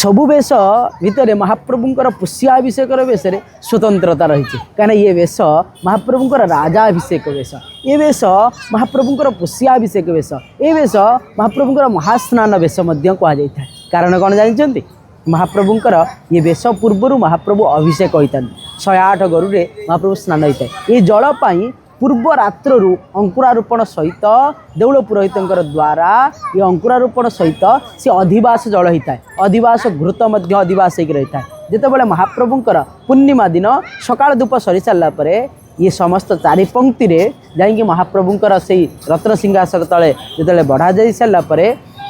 सबु वेश भितर महाप्रभुंर पुष्याभिषेकर वेश स्वतंत्रता रही कहीं ये वेश महाप्रभुंर राजाभिषेक वेश ये वेश महाप्रभुंर पुष्याभिषेक वेश ये वेश महाप्रभुंर महास्नान वेश कहुई था। कारण कौन जानते महाप्रभुंर ये वेश पूर्वर महाप्रभु अभिषेक होता 108 गरुरे महाप्रभु स्नान होता है। ये जलपाई पूर्व रात्रु अंकुरारोपण सहित देउल पुरोहित द्वारा ये अंकुरारोपण सहित सी अधिवास जल होता है। अधिवास घृत मध्य अधिवास होकर रही है। जितेबाला महाप्रभुंर पूर्णिमा दिन सकाळ धूप सरी सारापर ये समस्त चारि पंक्ति जाकि महाप्रभुंर से रत्न सिंहासन तले जो बढ़ा जा सारापर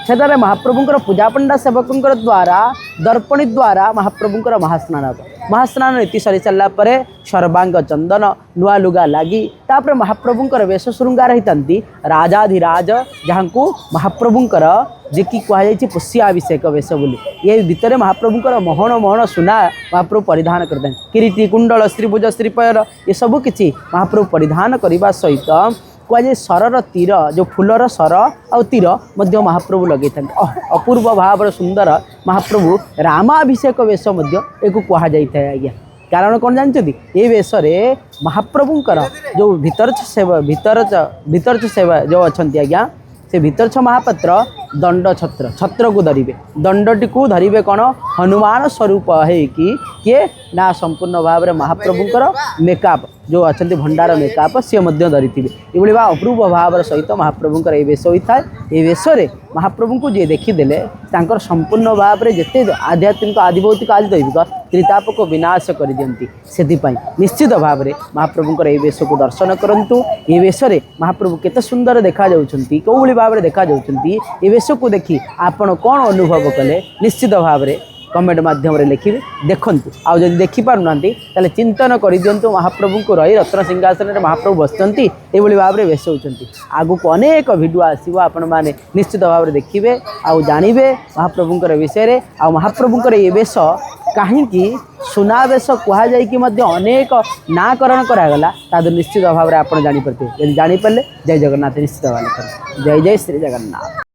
सेठारे महाप्रभुंर पूजा पंडा सेवकों द्वारा दर्पणी द्वारा महाप्रभुंर महास्नान हे। महास्नान नीति सरी सारापर सर्वांग चंदन नुआ लुगा लगी तापर महाप्रभुंर वेश श्रृंगार होती राजाधिराज जहाँ को महाप्रभुंर जे कि कहुई पुष्याभिषेक वेश बोली ये भितर महाप्रभुंर मोहन मोहन सुना महाप्रभु परिधान करते हैं। किरीटी कुंडल श्रीभुज श्रीपयर ये सबू किसी महाप्रभु परिधान करने सहित कहुए सरर तीर जो फूलर सर आ तीर मध्य महाप्रभु लगे था। अपूर्व भाव सुंदर महाप्रभु रामाभिषेक वेश एक कहुई था आज्ञा। कारण कौन जानते ये वेश महाप्रभुंर जो भीतर सेवा जो अच्छा आज्ञा से भीतर महापात्र दंड छत्र छत्र को धरिवे दंडटी को धरिवे कौन हनुमान स्वरूप है कि किए ना संपूर्ण भाव में महाप्रभुंर मेकअप जो अच्छा भंडार मेकअप सी धरी थे। ये अपूर्व भाव सहित महाप्रभुंर ये वेश होता है। ये वेश महाप्रभु को जी देखीदे संपूर्ण भाव में जिते आध्यात्मिक आदिभौतिक आदि दैविक त्रिताप को विनाश कर दियंती। से निश्चित भाव में महाप्रभुंर ये वेश को दर्शन करूँ। ये वेश महाप्रभु केते सुंदर देखा जाउछंती कौली भाव में देखा जाउछंती। ये वेश को देखी आपण कौन अनुभव कले निश्चित भाव में कमेंट माध्यम लिखे देखूँ। आउ जब देखिपार ना ताले चिंतन कर दिंतु महाप्रभु को रही रत्न सिंहासन में महाप्रभु बसती ये भाव में वेश होती। आगु को अनेक भिडियो आसो आपण मैंने निश्चित भाव में देखिए आउ जानवे महाप्रभुंर विषय आ महाप्रभुंर ये वेश कहीं सुनावेश कहुई अनेक नाकरण करागला ताद निश्चित भाव में आप जानीपारे। यदि जानीपारे जय जगन्नाथ निश्चित भाव जय जय श्री जगन्नाथ।